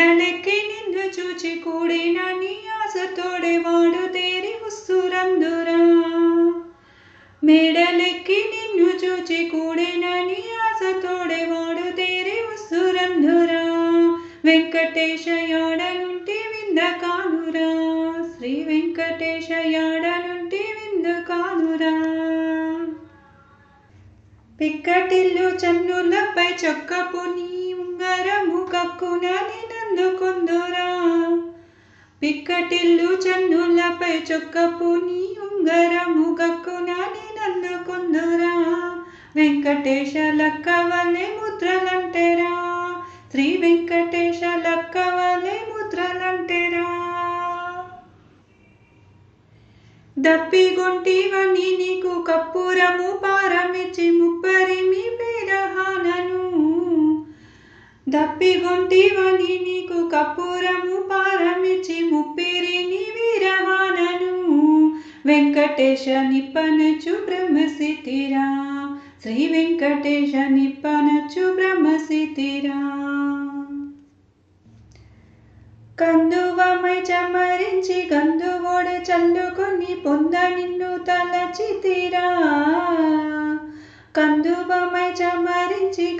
మేడలెక్కి నిన్ను చూచి కూడిన నీ ఆశతోడే వాడు తేరి ఉస్సురందురా. మేడలెక్కి నిన్ను చూచి కూడిన నీ ఆశతోడే వాడు తేరి ఉస్సురందురా. వెంకటేశ యాడనుంటి వింద కానురా. శ్రీ వెంకటేశ యాడనుంటి వింద కానురా. పిక్కటిల్లు చన్నులపై చొక్కపు నీ ఉంగరము కక్కున నిన్నందుకొందురా. పిక్కటిల్లు చన్నులపై చొక్కపు నీ ఉంగరము కక్కున నిన్నందుకొందురా. వెంకటేశ లక్కవలె ముద్రలంటెరా. శ్రీ వెంకటేశ లక్కవలె ముద్రలంటెరా. దప్పిగొంటివని నీకు కప్పురము పారమిచ్చి ముప్పరిమి విరహానను. దప్పిగొంటివని నీకు కప్పురము పారమిచ్చి ముప్పిరిని విరహానను. వెంకటేశ నిప్పనచు బ్రహ్మసితిరా. శ్రీ వెంకటేశ నిప్పనచు బ్రహ్మసితిరా. కందువమై చమరించి గంధువోడు చల్లుకొని పొంద నిన్ను తలచితిరా. కందువమై చమరించి